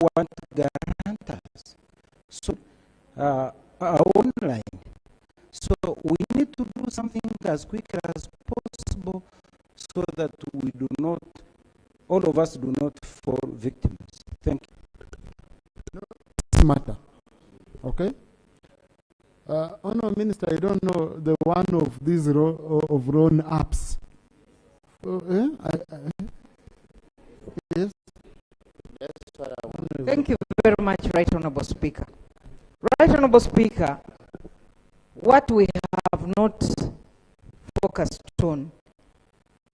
want guarantors. So online. So we need to do something as quick as possible so that we do not, all of us do not fall victims. Thank you. No, matter. Okay? Honourable Minister, I don't know the one of these of loan apps. Yes? Thank you very much, Right Honourable Speaker. Right Honourable Speaker, what we have not focused on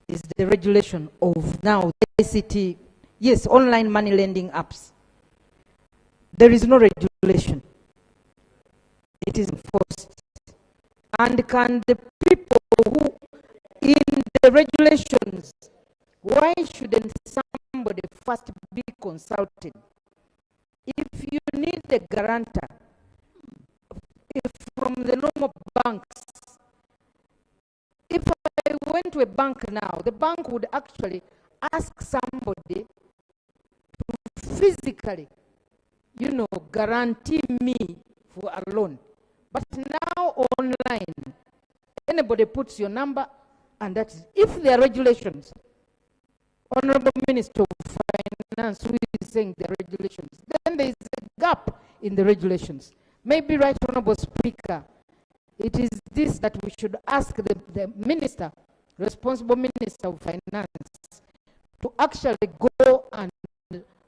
is the regulation of now ICT, yes, online money lending apps. There is no regulation. It is enforced. And can the people who, in the regulations, why shouldn't somebody first be consulted? If you need a guarantor, if from the normal banks, if I went to a bank now, the bank would actually ask somebody to physically, guarantee me for a loan. But now online, anybody puts your number, and that is, if there are regulations, Honorable Minister of Finance who is saying the regulations, then there is a gap in the regulations. Maybe, Right Honorable Speaker, it is this that we should ask the minister, responsible Minister of Finance, to actually go and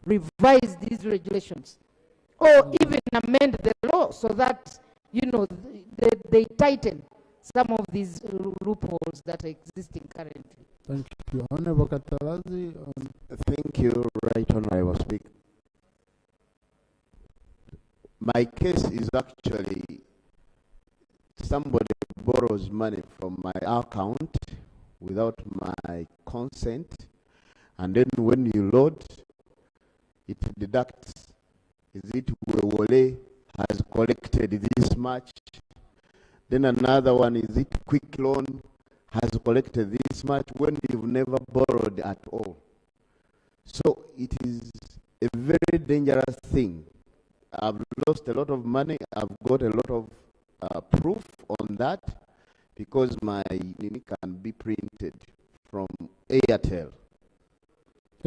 revise these regulations, or even amend the law so that, they tighten some of these loopholes that are existing currently. Thank you. Honorable Katalazi. Thank you, Right Honorable Speaker. My case is actually somebody borrows money from my account without my consent, and then when you load, it deducts. Is it Wole has collected this much? Then another one, is it Quick Loan has collected this much when you've never borrowed at all? So it is a very dangerous thing. I've lost a lot of money. I've got a lot of proof on that because my name can be printed from Airtel.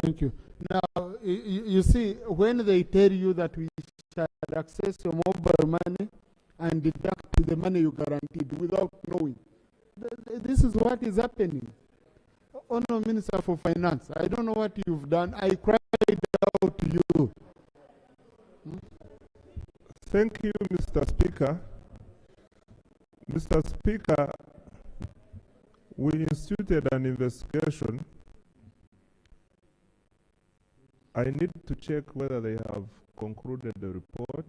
Thank you. Now, you see, when they tell you that we shall access your mobile money and deduct the money you guaranteed without knowing, this is what is happening. Honourable Minister for Finance, I don't know what you've done. I cried out to you. Thank you, Mr. Speaker. Mr. Speaker, we instituted an investigation. I need to check whether they have concluded the report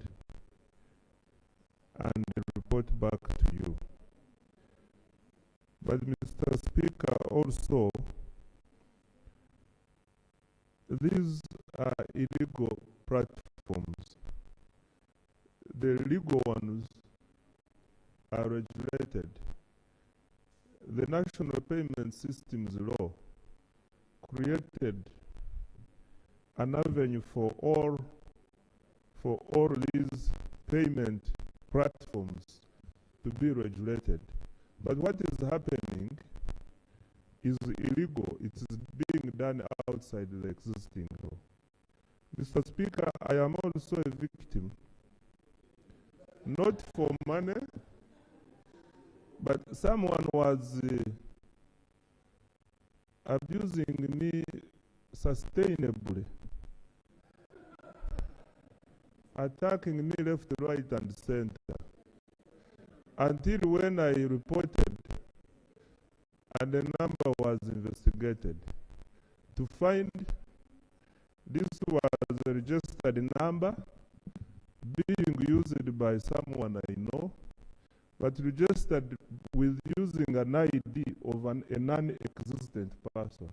and report back to you. But Mr. Speaker, also, these are illegal platforms. The legal ones are regulated. The National Payment Systems Law created an avenue for all these payment platforms to be regulated. But what is happening is illegal. It is being done outside the existing law. Mr. Speaker, I am also a victim, not for money, but someone was abusing me sustainably, attacking me left, right, and center, until when I reported and the number was investigated to find this was a registered number being used by someone I know, but registered with using an ID of a non-existent person,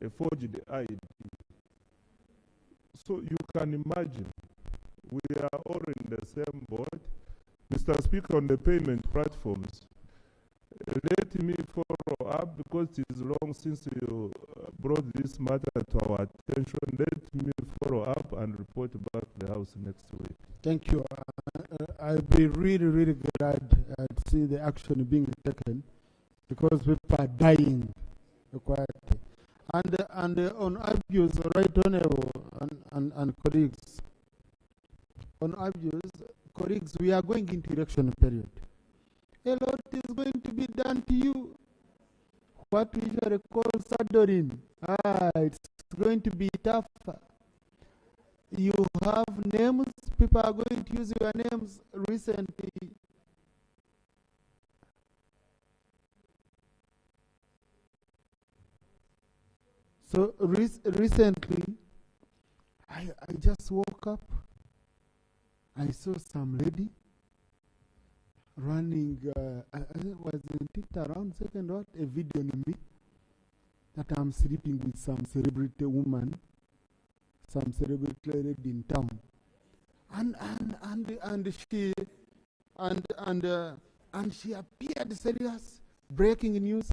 a forged ID. So you can imagine, we are all in the same boat. Mr. Speaker, on the payment platforms, let me follow up because it is long since you brought this matter to our attention. Let me follow up and report back to the House next week. Thank you. I'll be really, really glad to see the action being taken, because people are dying quietly. And on abuse, right honorable and colleagues, on abuse, colleagues, we are going into election period. A lot is going to be done to you. What we usually call saddling. It's going to be tougher. You have names, people are going to use your names recently. So recently, I just woke up. I saw some lady running, wasn't it around second what? A video on me that I'm sleeping with some celebrity woman, some celebrity lady in town, and she appeared serious, breaking news.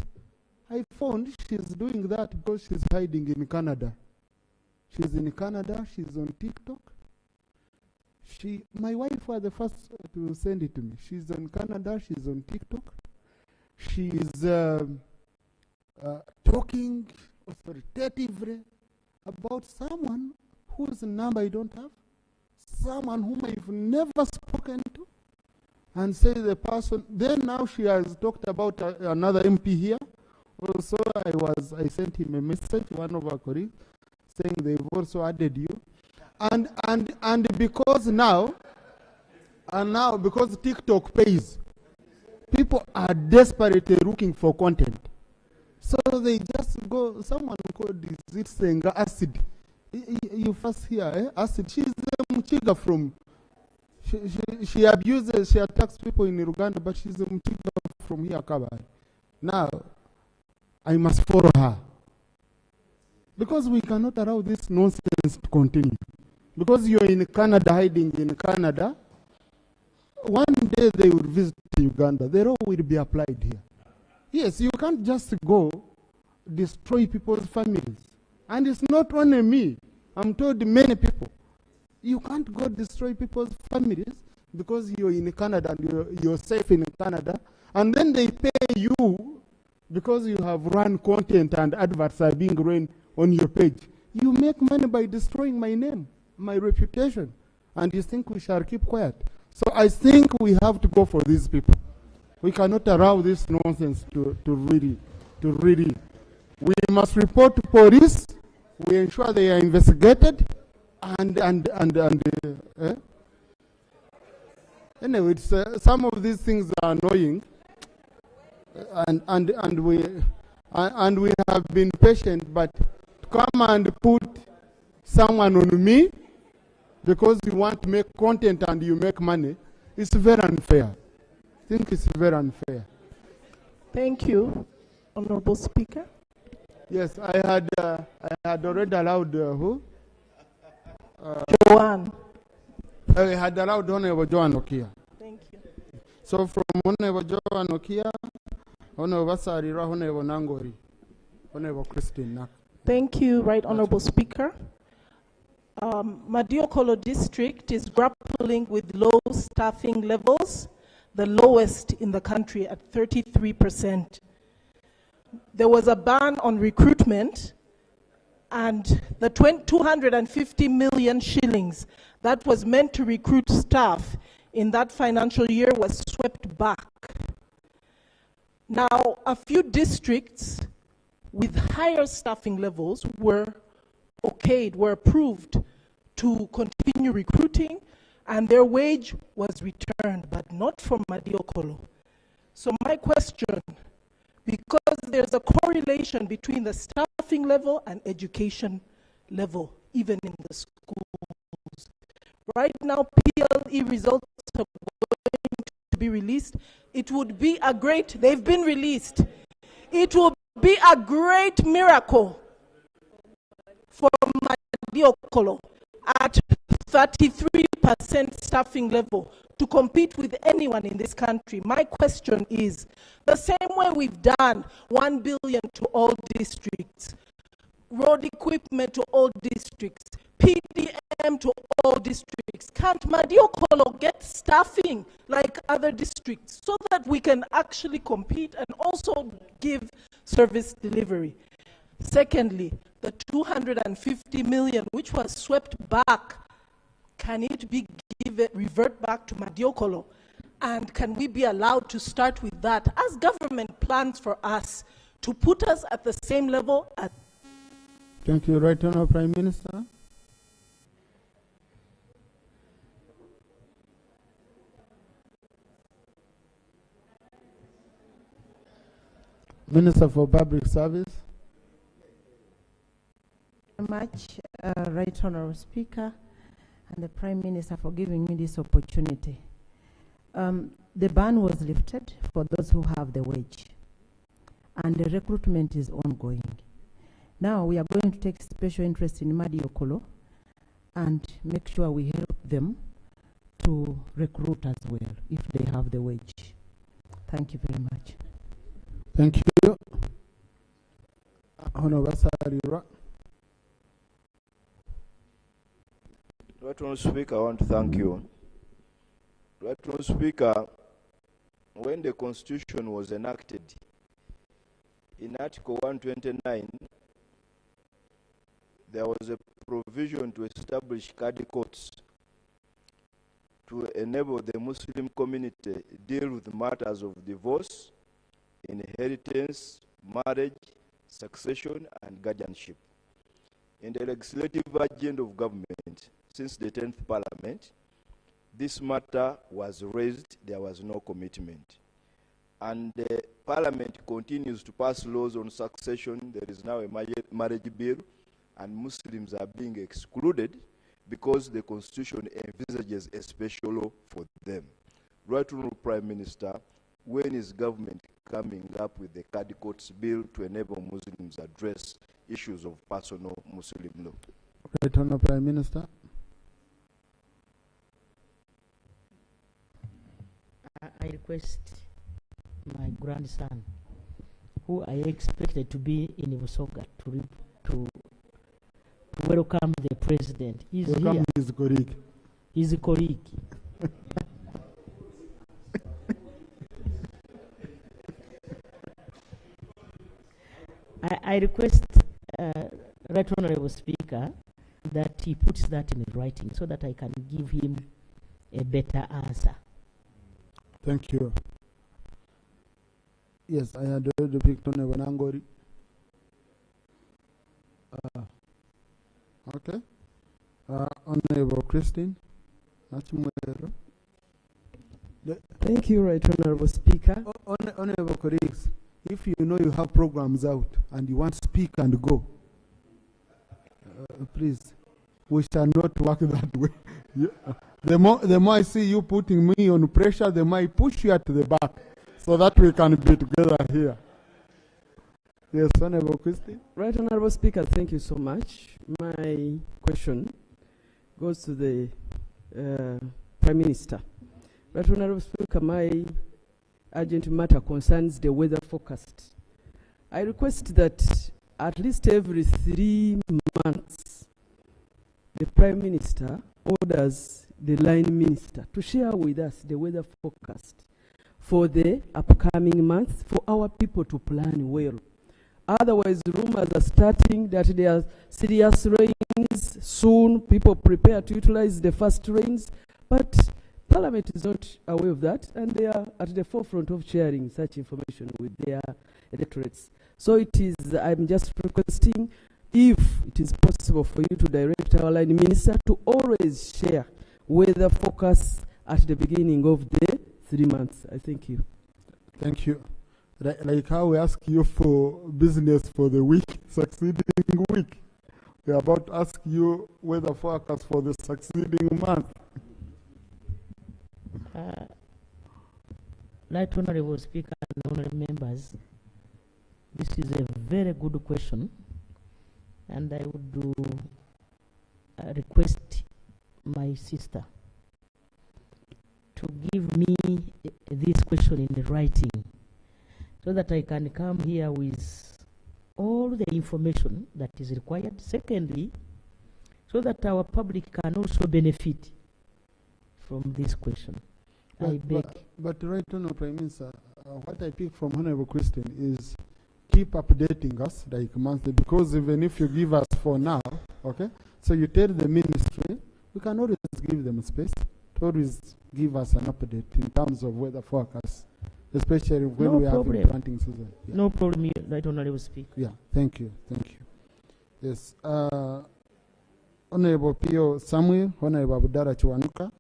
I found she's doing that because she's hiding in Canada. She's in Canada. She's on TikTok. My wife was the first to send it to me. She's in Canada. She's on TikTok. She's talking authoritatively about someone whose number I don't have, someone whom I've never spoken to, and say the person. Then now she has talked about another MP here. Also, I sent him a message, one of our colleagues, saying they've also added you. And because now, because TikTok pays, people are desperately looking for content. So they just go, someone called it saying Acid. You first hear, Acid. She's a Mchiga from, she abuses, she attacks people in Uganda, but she's a Mchiga from here, Kabari. Now, I must follow her. Because we cannot allow this nonsense to continue. Because you're in Canada, hiding in Canada, one day they will visit Uganda. The law will be applied here. Yes, you can't just go destroy people's families. And it's not only me. I'm told many people. You can't go destroy people's families because you're in Canada and you're safe in Canada. And then they pay you because you have run content and adverts are being run on your page. You make money by destroying my name, my reputation. And you think we shall keep quiet. So I think we have to go for these people. We cannot allow this nonsense to really. We must report to police. We ensure they are investigated. Anyway, it's, some of these things are annoying. And we have been patient, but to come and put someone on me because you want to make content and you make money, it's very unfair. I think it's very unfair. Thank you, Honorable Speaker. Yes, I had already allowed who? Joanne. I had allowed Honorable Joanne Okia. Thank you. So from Honorable Joanne Okia, Honorable Sarira, Honorable Nangori, Honorable Christine Nak. Thank you, Right Honorable Speaker. Madiokolo District is grappling with low staffing levels, the lowest in the country at 33%. There was a ban on recruitment, and the 250 million shillings that was meant to recruit staff in that financial year was swept back. Now, a few districts with higher staffing levels were okayed, were approved to continue recruiting, and their wage was returned, but not from Madiokolo. So my question, because there's a correlation between the staffing level and education level, even in the schools. Right now, PLE results are going to be released. It would be a great, they've been released. It will be a great miracle for Madiokolo at 33% staffing level to compete with anyone in this country. My question is, the same way we've done 1 billion to all districts, road equipment to all districts, PDM to all districts. Can't Madiokolo get staffing like other districts so that we can actually compete and also give service delivery? Secondly, the 250 million which was swept back, can it be revert back to Madiokolo? And can we be allowed to start with that as government plans for us to put us at the same level as... Thank you. Right Honourable Prime Minister. Minister for Public Service. Very much, Right Honourable Speaker, and the Prime Minister for giving me this opportunity. The ban was lifted for those who have the wage, and the recruitment is ongoing. Now we are going to take special interest in Madiokolo and make sure we help them to recruit as well if they have the wage. Thank you very much. Thank you. Honourable Sarira. Right Honourable Speaker, I want to thank you. Right Honourable Speaker, when the Constitution was enacted, in Article 129, there was a provision to establish Kadi courts to enable the Muslim community deal with matters of divorce, inheritance, marriage, succession, and guardianship. In the legislative agenda of government, since the 10th Parliament, this matter was raised, there was no commitment. And the Parliament continues to pass laws on succession. There is now a marriage bill, and Muslims are being excluded because the Constitution envisages a special law for them. Right Honourable Prime Minister, when is government coming up with the Kadi Courts bill to enable Muslims address issues of personal Muslim law? Right Honourable Prime Minister. I request my grandson, who I expected to be in Busoga, to welcome the president. He's welcome here. His colleague. His colleague. I request, Right Honourable Speaker, that he puts that in writing so that I can give him a better answer. Thank you. Yes, I had the picture of Nangori. Okay. Honourable Christine. Thank you, Right Honourable Speaker. Honourable colleagues, if you know you have programs out and you want to speak and go, please, we shall not work that way. Yeah. The more I see you putting me on pressure, the more I push you at the back so that we can be together here. Yes, Honourable Christine. Right Honourable Speaker, thank you so much. My question goes to the Prime Minister. Right Honourable Speaker, my urgent matter concerns the weather forecast. I request that at least every 3 months, the Prime Minister orders the line minister to share with us the weather forecast for the upcoming months for our people to plan well. Otherwise, rumors are starting that there are serious rains soon. People prepare to utilize the first rains, but Parliament is not aware of that, and they are at the forefront of sharing such information with their electorates. So it is, I'm just requesting, if it is possible for you to direct our line minister to always share weather forecasts at the beginning of the 3 months. I thank you. Thank you. Like how we ask you for business for the week, succeeding week, we are about to ask you weather forecast for the succeeding month. Right Honourable Speaker and honourable members, this is a very good question, and I would request my sister to give me this question in writing so that I can come here with all the information that is required. Secondly, so that our public can also benefit from this question. I beg. But right now, Prime Minister, what I pick from Honorable Christian is keep updating us like monthly, because even if you give us for now, okay, so you tell the ministry, we can always give them space to always give us an update in terms of weather forecast, especially when No we have problem. planting season. Yeah. No problem, Right Honorable Speaker. Yeah, thank you, thank you. Yes, Honorable Pio Samuel, Honorable Abdallah Chiwanuka,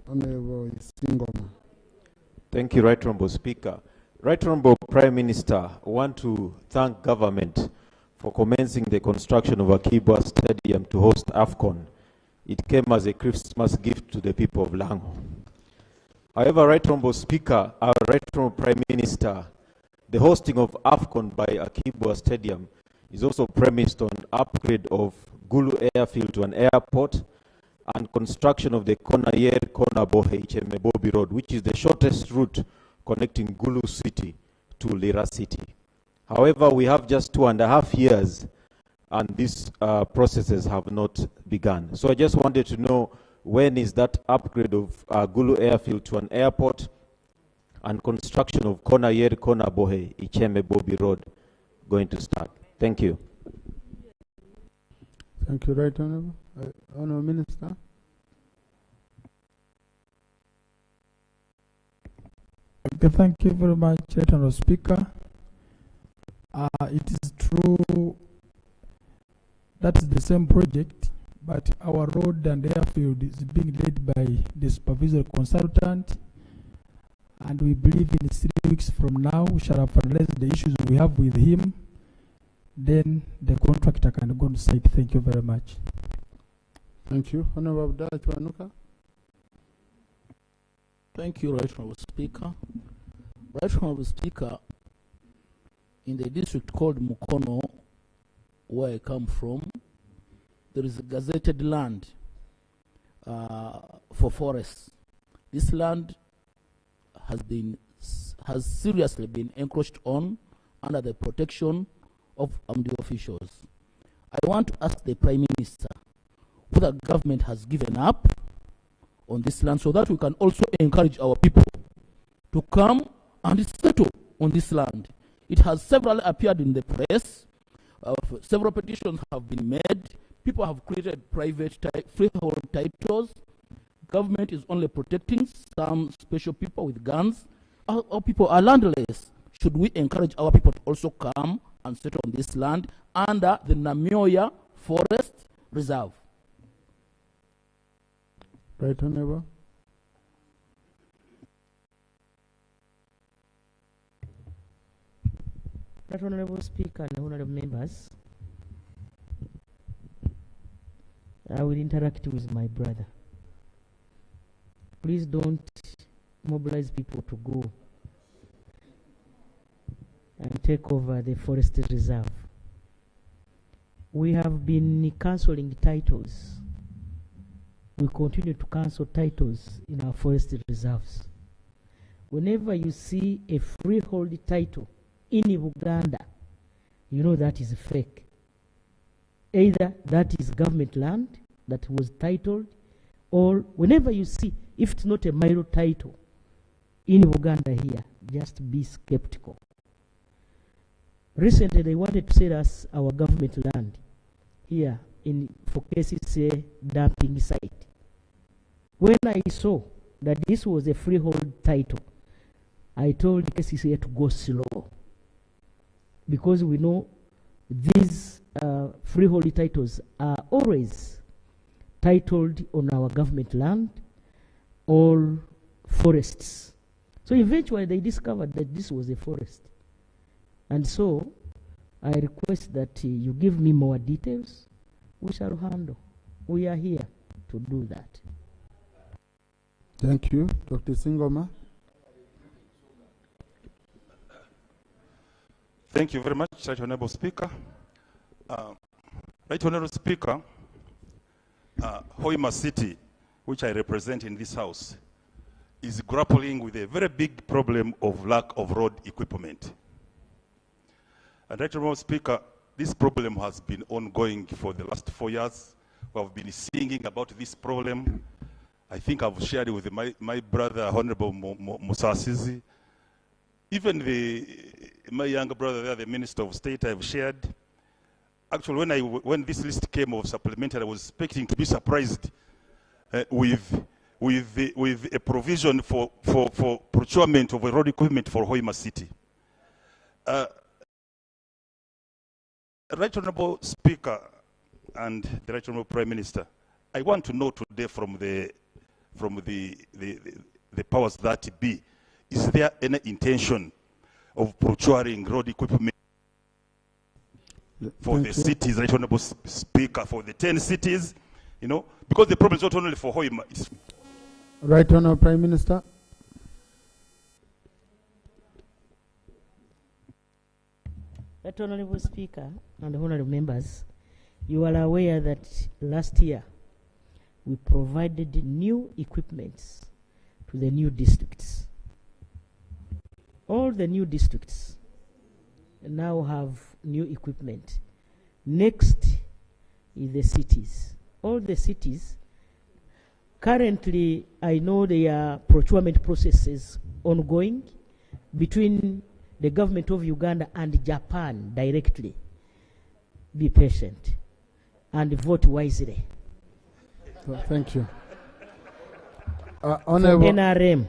Honorable Singoma. Thank you, Right Honorable Speaker. Right Honorable Prime Minister, I want to thank government for commencing the construction of Akibwa Stadium to host AFCON. It came as a Christmas gift to the people of Lango. However, Right Honorable Speaker, our Right Honorable Prime Minister, the hosting of AFCON by Akibwa Stadium is also premised on upgrade of Gulu Airfield to an airport and construction of the Konayer-Konabohe Ichemebobi Road, which is the shortest route connecting Gulu City to Lira City. However, we have just 2.5 years and these processes have not begun. So I just wanted to know, when is that upgrade of Gulu Airfield to an airport and construction of Konayer-Konabohe Ichemebobi Road going to start? Thank you. Thank you, Right Honorable. Honorable Minister. Okay, thank you very much, Right Honorable Speaker. It is true that is the same project, but our road and airfield is being led by the supervisory consultant, and we believe in 3 weeks from now we shall have finalized the issues we have with him. Then the contractor can go on site. Thank you very much. Thank you. Honorable Abdallah Chiwanuka. Thank you, Right Honorable Speaker. Right Honorable Speaker, in the district called Mukono, where I come from, there is a gazetted land for forests. This land has seriously been encroached on under the protection of the officials. I want to ask the Prime Minister whether government has given up on this land so that we can also encourage our people to come and settle on this land. It has severally appeared in the press. Several petitions have been made. People have created private freehold titles. Government is only protecting some special people with guns. Our people are landless. Should we encourage our people to also come and settle on this land under the Namioya Forest Reserve? Right Honorable. Right Honorable Speaker and honorable members, I will interact with my brother. Please don't mobilize people to go and take over the forest reserve. We have been cancelling titles. We continue to cancel titles in our forest reserves. Whenever you see a freehold title in Uganda, you know that is fake. Either that is government land that was titled, or whenever you see, if it's not a Milo title in Uganda here, just be skeptical. Recently, they wanted to sell us our government land here for KCCA dumping site. When I saw that this was a freehold title, I told KCCA to go slow, because we know these freehold titles are always titled on our government land or forests. So eventually they discovered that this was a forest. And so I request that you give me more details. We shall handle. We are here to do that. Thank you. Dr. Singoma. Thank you very much, Right Honorable Speaker. Right Honorable Speaker, Hoima City, which I represent in this House, is grappling with a very big problem of lack of road equipment. And Right Honourable Speaker, this problem has been ongoing for the last 4 years. We have been singing about this problem. I think I've shared with my brother, Honorable Musasizi. Even my younger brother there, the Minister of State, I've shared. Actually, when this list came of supplementary, I was expecting to be surprised with a provision for procurement of road equipment for Hoima City. Right Honourable Speaker and the Right Honourable Prime Minister, I want to know today from the powers that be, is there any intention of procuring road equipment for the cities, Right Honourable Speaker, for the 10 cities, you know, because the problem is not only for Hoima. Right Honourable Prime Minister. Right Honourable Speaker and honourable members, you are aware that last year we provided new equipments to the new districts. All the new districts now have new equipment. Next is the cities. All the cities, currently I know there are procurement processes ongoing between the government of Uganda and Japan directly. Be patient and vote wisely. Thank you. Honorable NRM.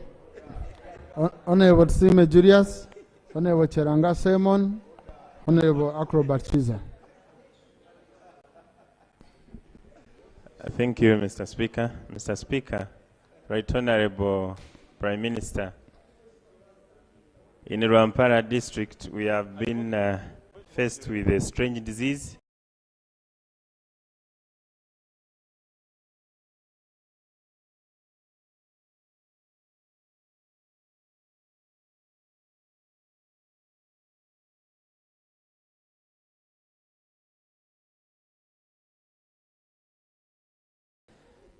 Honorable Sime Julius, Honorable Cheranga Simon, Honorable Acrobat Chiza. Thank you, Mr. Speaker. Mr. Speaker, Right Honorable Prime Minister, in Rwampara district, we have been faced with a strange disease.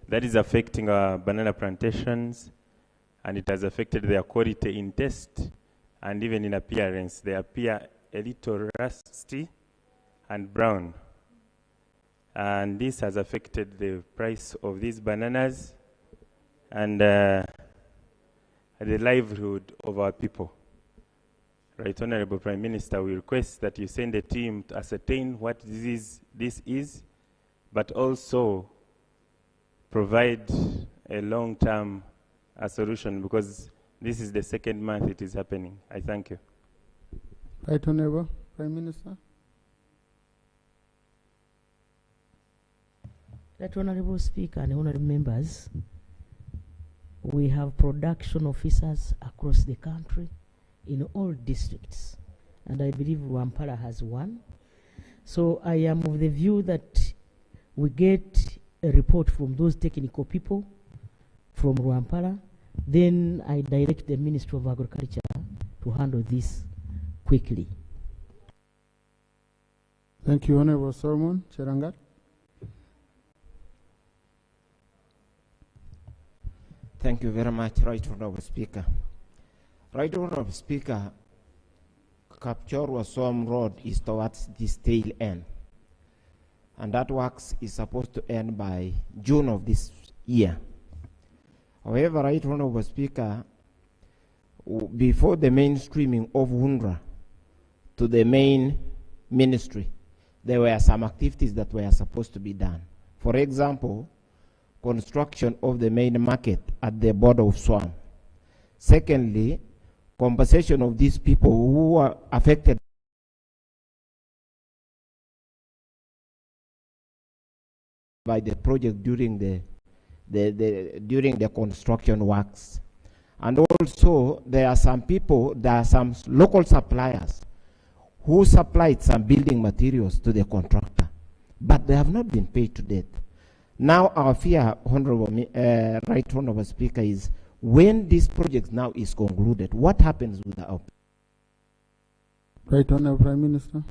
That is affecting our banana plantations, and it has affected their quality in taste and even in appearance. They appear a little rusty and brown. And this has affected the price of these bananas and the livelihood of our people. Right Honorable Prime Minister, we request that you send a team to ascertain what disease this is, but also provide a long-term solution, because this is the second month it is happening. I thank you. Right Honorable Prime Minister. Right Honorable Speaker and honorable members, we have production officers across the country in all districts, and I believe Rwampara has one. So I am of the view that we get a report from those technical people from Rwampara, then I direct the Ministry of Agriculture to handle this quickly. Thank you, Honorable Solomon Cherangat. Thank you very much, Right Honorable Speaker. Right Honorable Speaker, Kapchorwa-Som Road is towards this tail end, and that works is supposed to end by June of this year. However, Right Honorable Speaker, before the mainstreaming of UNRWA to the main ministry, there were some activities that were supposed to be done. For example, construction of the main market at the border of Swam. Secondly, compensation of these people who were affected by the project during the construction works. And also there are some local suppliers who supplied some building materials to the contractor, but they have not been paid to date. Now our fear, Right Honorable Speaker, is when this project now is concluded, what happens with our... Right Honorable Prime Minister.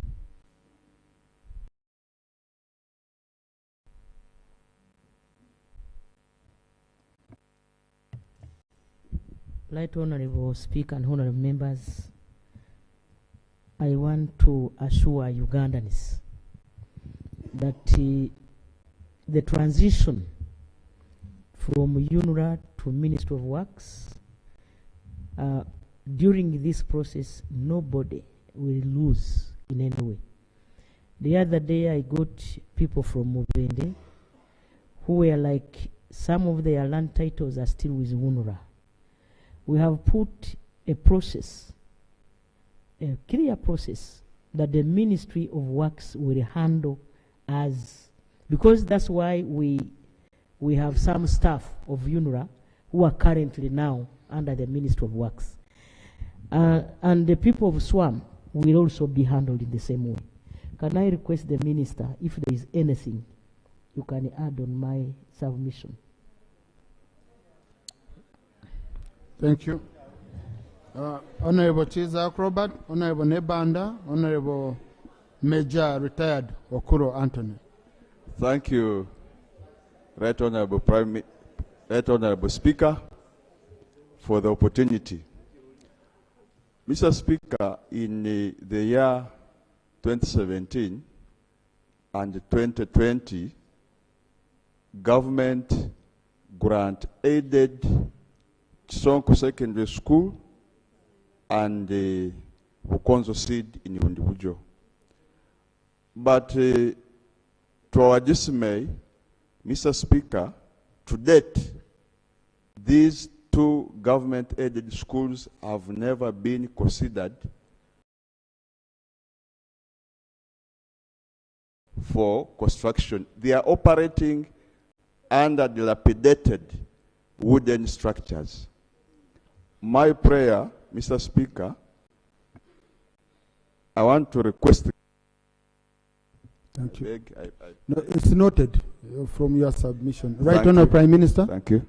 Right Honorable Speaker and honorable members, I want to assure Ugandans that the transition from UNRWA to Ministry of Works, during this process, nobody will lose in any way. The other day, I got people from Mubende who were like, some of their land titles are still with UNRWA. We have put a process, a clear process, that the Ministry of Works will handle as, because that's why we have some staff of UNRWA who are currently now under the Ministry of Works. And the people of SWAM will also be handled in the same way. Can I request the Minister, if there is anything you can add on my submission? Thank you. Honorable Chiza Robert, Honorable Nebanda, Honorable Major Retired Okuro Anthony. Thank you, Right Honorable Speaker, for the opportunity. Mr. Speaker, in the year 2017 and 2020, government grant-aided Sonko Secondary School and the Bukonzo Seed in Undibujo. But to our dismay, Mr. Speaker, to date, these two government-aided schools have never been considered for construction. They are operating under dilapidated wooden structures. My prayer, Mr. Speaker, I want to request. Thank you. No, it's noted from your submission. Right Thank Honourable you. Prime Minister. Thank you.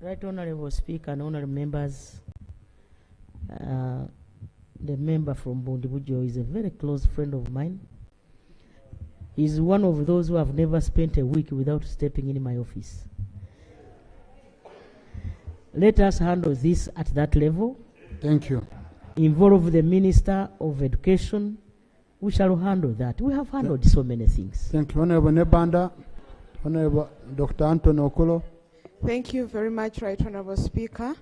Right Honourable Speaker and Honourable Members, the member from Bundibujo is a very close friend of mine. He's one of those who have never spent a week without stepping in my office. Let us handle this at that level. Thank you. Involve the Minister of Education. We shall handle that. We have handled so many things. Thank you. Honorable Nebanda, Honorable Dr. Anthony Okolo. Thank you very much, Right Honorable Speaker.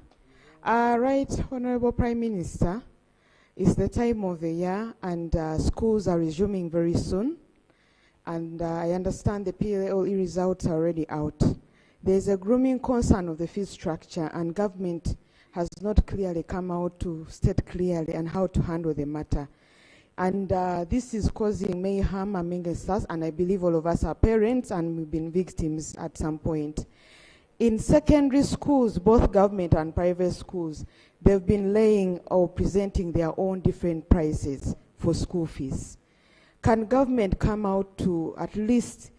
Right Honorable Prime Minister, it's the time of the year and schools are resuming very soon. And I understand the PLE results are already out. There's a grooming concern of the fee structure, and government has not clearly come out to state clearly on how to handle the matter. And this is causing mayhem amongst us, and I believe all of us are parents and we've been victims at some point. In secondary schools, both government and private schools, they've been laying or presenting their own different prices for school fees. Can government come out to at least,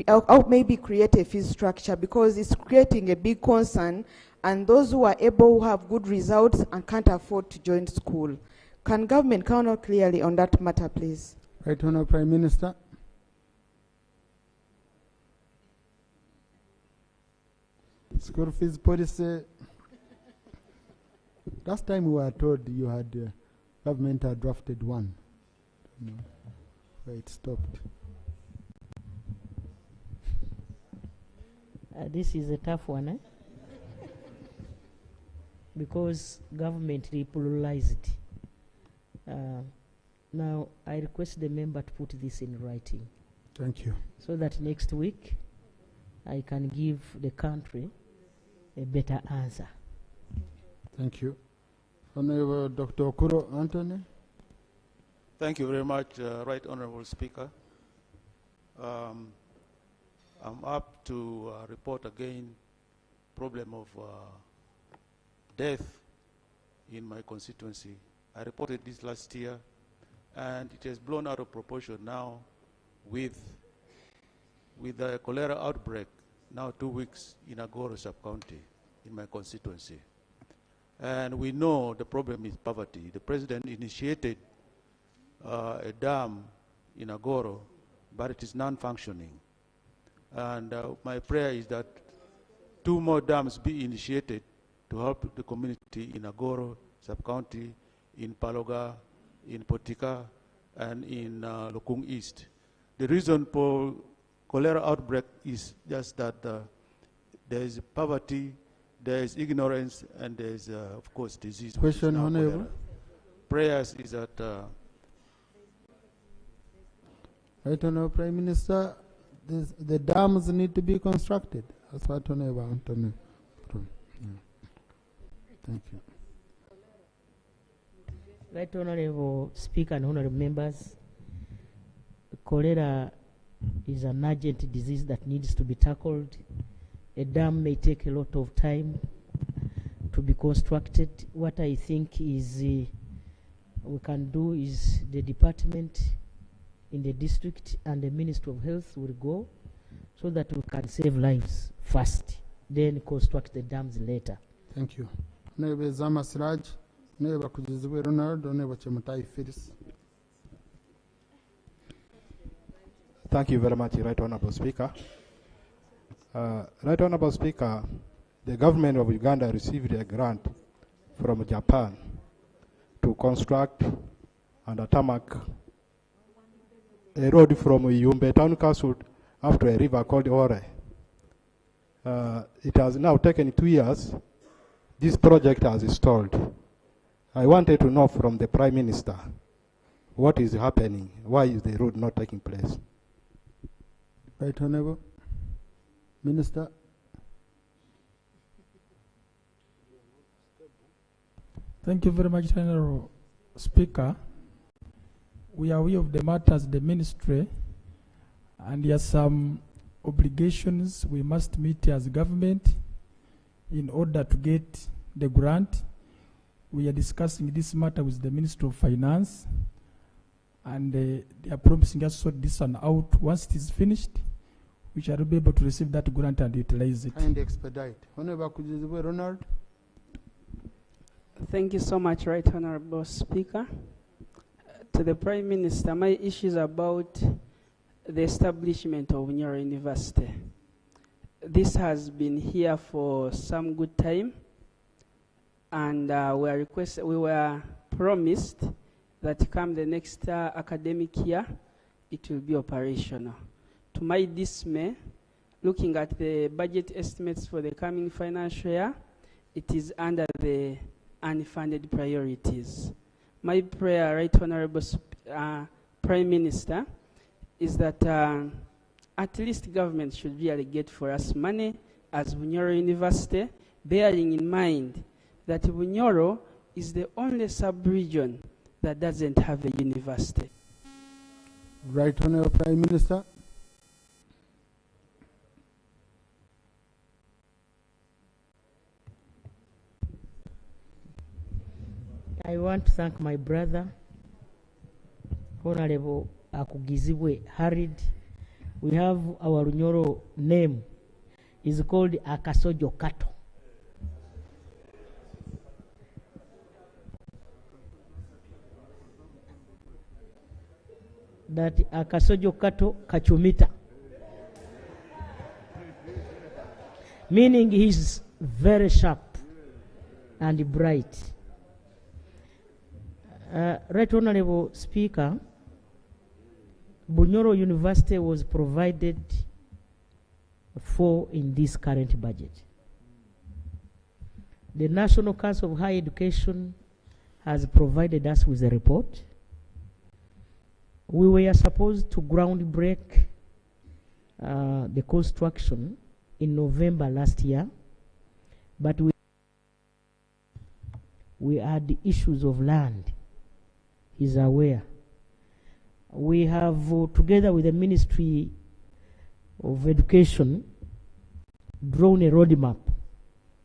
or maybe create a fee structure, because it's creating a big concern, and those who are able, who have good results and can't afford to join school. Can government come out clearly on that matter, please? Right Honourable Prime Minister. School fees policy. Last time we were told you had, government had drafted one. No. Where it stopped. This is a tough one, eh? Because government repluralized it. Now, I request the member to put this in writing. Thank you. So that next week, I can give the country a better answer. Thank you. Honorable Dr. Okuro Anthony. Thank you very much, Right Honorable Speaker. I'm up to report again problem of death in my constituency. I reported this last year, and it has blown out of proportion now with the cholera outbreak, now 2 weeks in Agoro sub-county in my constituency. And we know the problem is poverty. The president initiated a dam in Agoro, but it is non-functioning. And my prayer is that 2 more dams be initiated to help the community in Agoro sub-county, in Paloga, in Potika, and in Lokung East. The reason for cholera outbreak is just that there is poverty, there is ignorance, and there is, of course, disease. Question, Honorable. Prayers is that... Right, Honorable Prime Minister, the dams need to be constructed. That's what Honorable Anthony. Thank you. Right, Honorable Speaker and Honorable Members, cholera is an urgent disease that needs to be tackled. A dam may take a lot of time to be constructed. What I think is we can do is the department in the district and the Ministry of Health will go so that we can save lives first, then construct the dams later. Thank you. Honorable Zama Siraj, Honorable Kujizwe Ronald, Honorable Chemutai Phyllis. Thank you very much, Right Honorable Speaker. Right Honorable Speaker, the government of Uganda received a grant from Japan to construct and tarmac a road from Yumbe Town Council up to a river called Ore. It has now taken 2 years. This project has stalled. I wanted to know from the Prime Minister what is happening. Why is the road not taking place? Right Honorable Minister. Thank you very much, Honorable Speaker. We are aware of the matters, the ministry, and there are some obligations we must meet as government in order to get the grant. We are discussing this matter with the Ministry of Finance, and they are promising us to sort this one out. Once it is finished, we shall be able to receive that grant and utilize it. And expedite. Honorable Kujizwe Ronald. Thank you so much, Right Honorable Speaker. To the Prime Minister, my issue is about the establishment of Nyoro University. This has been here for some good time, and we were promised that come the next academic year, it will be operational. To my dismay, looking at the budget estimates for the coming financial year, it is under the unfunded priorities. My prayer, Right Honorable Prime Minister, is that at least government should really get for us money as Bunyoro University, bearing in mind that Bunyoro is the only sub-region that doesn't have a university. Right Honorable Prime Minister. I want to thank my brother, Honorable Akugizibwe Harid. We have our Runyoro name. It's called Akasojo Kato. That Akasojo Kato Kachumita. Meaning he's very sharp and bright. Right Honorable Speaker, Bunyoro University was provided for in this current budget. The National Council of Higher Education has provided us with a report. We were supposed to ground break the construction in November last year, but we had the issues of land. He's aware. We have, together with the Ministry of Education, drawn a roadmap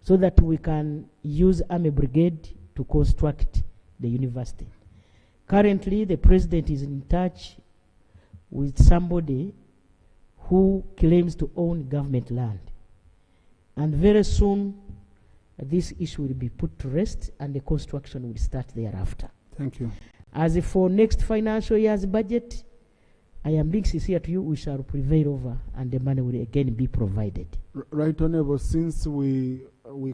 so that we can use Army Brigade to construct the university. Currently, the President is in touch with somebody who claims to own government land. And very soon, this issue will be put to rest and the construction will start thereafter. Thank you. As for next financial year's budget, I am being sincere to you, we shall prevail over and the money will again be provided. Right Honorable, since we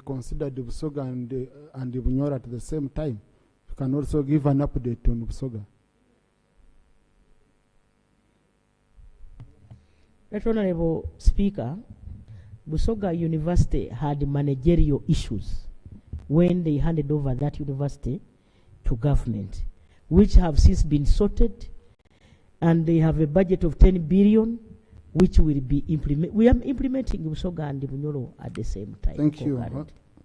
considered Busoga and Bunyora at the same time, you can also give an update on Busoga. Right Honorable Speaker, Busoga University had managerial issues when they handed over that university to government, which have since been sorted, and they have a budget of 10 billion, which will be implemented. We are implementing Busoga and Bunyoro at the same time. Thank you.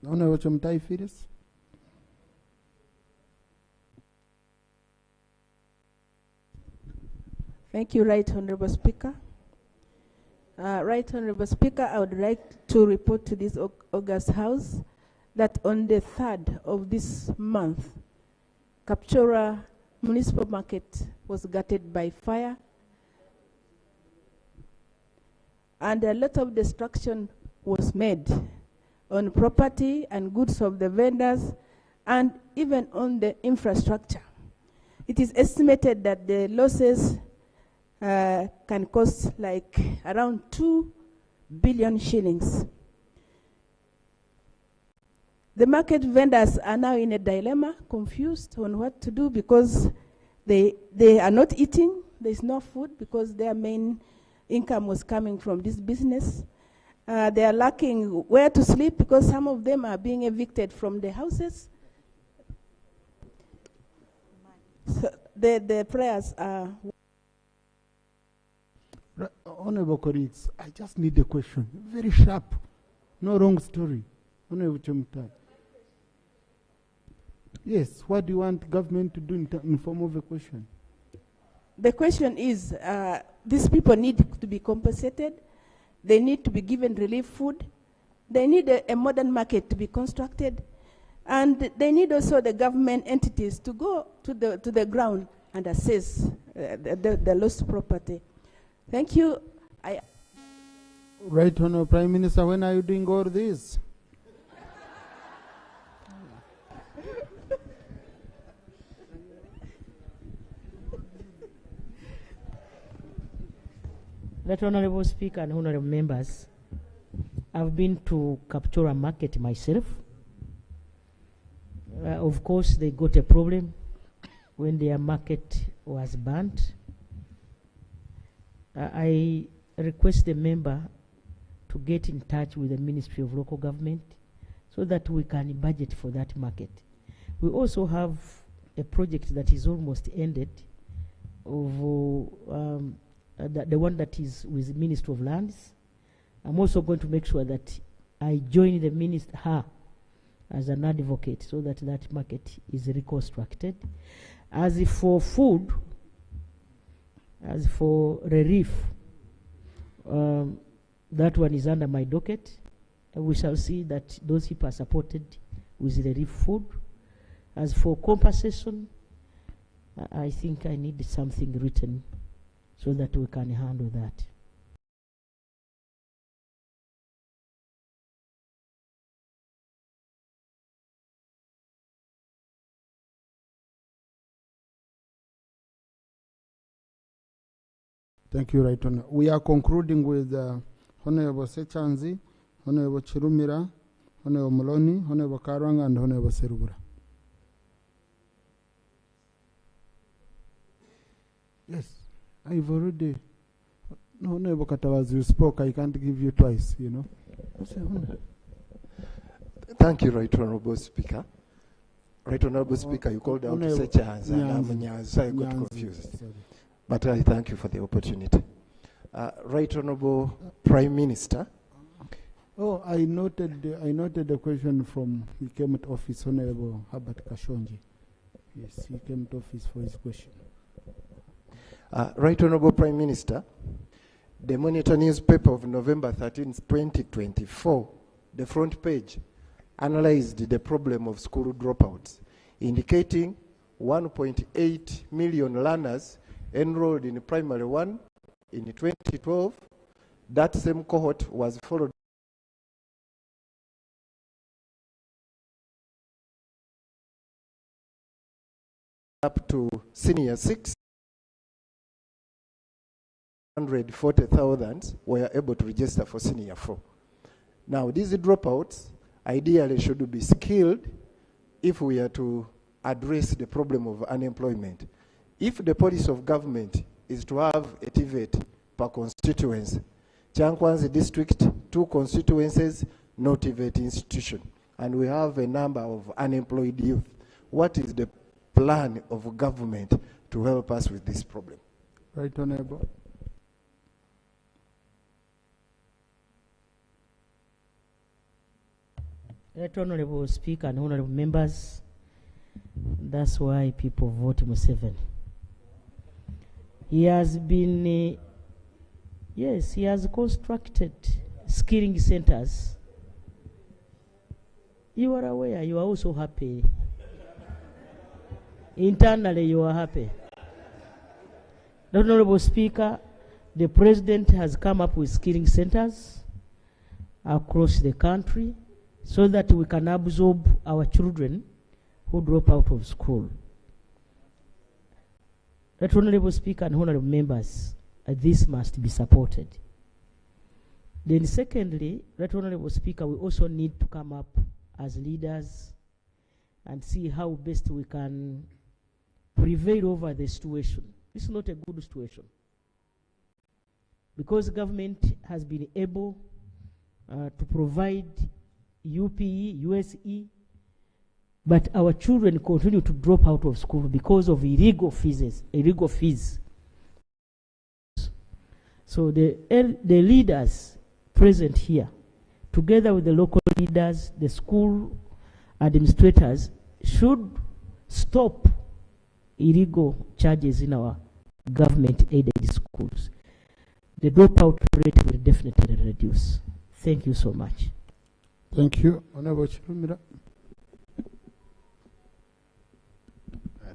Honorable Chomtai Fides. Thank you, Right Honorable Speaker. Right Honorable Speaker, I would like to report to this August House that on the 3rd of this month, Kapchora Municipal Market was gutted by fire, and a lot of destruction was made on property and goods of the vendors and even on the infrastructure. It is estimated that the losses can cost like around 2 billion shillings. The market vendors are now in a dilemma, confused on what to do because they are not eating. There's no food because their main income was coming from this business. They are lacking where to sleep because some of them are being evicted from the houses. So the prayers are... Honorable colleagues, I just need a question. Very sharp. No wrong story. Honorable Chomtai. Yes, what do you want government to do in form of a question? The question is, these people need to be compensated. They need to be given relief food. They need a modern market to be constructed. And they need also the government entities to go to the ground and assess the lost property. Thank you. Right Honorable Prime Minister, when are you doing all this? Right Honorable Speaker and honorable members, I've been to Kapchora Market myself. Of course, they got a problem when their market was burnt. I request the member to get in touch with the Ministry of Local Government so that we can budget for that market. We also have a project that is almost ended of the one that is with the Ministry of Lands. I'm also going to make sure that I join the minister as an advocate so that that market is reconstructed. As for food, as for relief, that one is under my docket. We shall see that those people are supported with relief food. As for compensation, I think I need something written so that we can handle that. Thank you, Right Honour. We are concluding with Honorable Sechanzi, Honorable Chirumira, Honorable Moloni, Honorable Karwanga, and Honorable Serubura. Yes, I've already... No, Honorable Katawazi, you spoke. I can't give you twice, you know. Thank you, Right Honourable Speaker. Right Honourable Speaker, you called out Sechanzi and I'm Nyanzi, so I got confused. Sorry. But I thank you for the opportunity. Right Honourable Prime Minister. Oh, I noted the question from, he came to office, Honorable Herbert Kashonji. Yes, he came to office for his question. Right Honourable Prime Minister, the Monitor newspaper of November 13, 2024, the front page, analyzed the problem of school dropouts, indicating 1.8 million learners enrolled in primary 1 in 2012. That same cohort was followed up to senior 6 140,000 were able to register for senior 4. Now, these dropouts ideally should be skilled if we are to address the problem of unemployment. If the policy of government is to have a TVET per constituency, Chankwanzi district, 2 constituencies, no TVET institution, and we have a number of unemployed youth, what is the plan of government to help us with this problem? Right Honorable. Right Honorable Speaker and Honorable Members, that's why people vote Museveni. He has been, yes, he has constructed skilling centers. You are aware, you are also happy. Internally, you are happy. Honorable Speaker, the President has come up with skilling centers across the country so that we can absorb our children who drop out of school. Right Honorable Speaker and Honorable Members, this must be supported. Then secondly, Right Honorable Speaker, we also need to come up as leaders and see how best we can prevail over the situation. This is not a good situation, because government has been able to provide UPE, USE, but our children continue to drop out of school because of illegal fees. So the leaders present here, together with the local leaders, the school administrators, should stop illegal charges in our government-aided schools. The dropout rate will definitely reduce. Thank you so much. Thank you. Honorable Chirumira.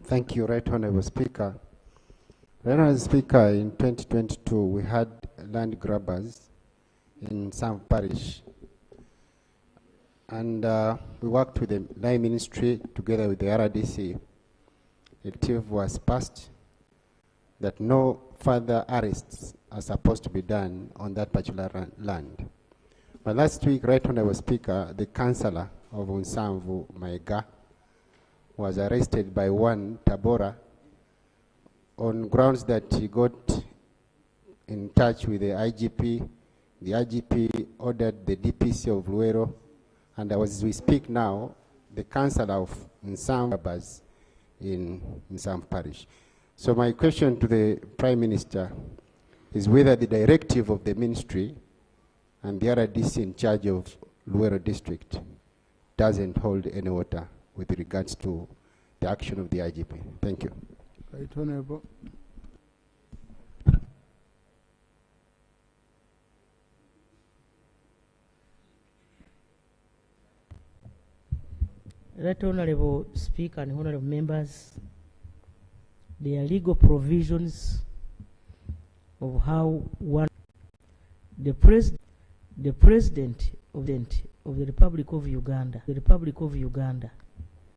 Thank you, Right Honorable Speaker. Right Honorable Speaker, in 2022, we had land grabbers in some parish. And we worked with the Line Ministry together with the RDC. A directive was passed that no further arrests are supposed to be done on that particular land. But last week, Right Honorable Speaker, the councillor of Unsamvu, Maega, was arrested by one Tabora on grounds that he got in touch with the IGP. The IGP ordered the DPC of Luero, and as we speak now, the councillor of Nsambabas in Nsam Parish. So my question to the Prime Minister is whether the directive of the ministry and the RDC in charge of Luero district doesn't hold any water with regards to the action of the IGP. Thank you. Right Honorable. Right Honorable Speaker and Honorable Members, there are legal provisions of how one, the president of the Republic of Uganda,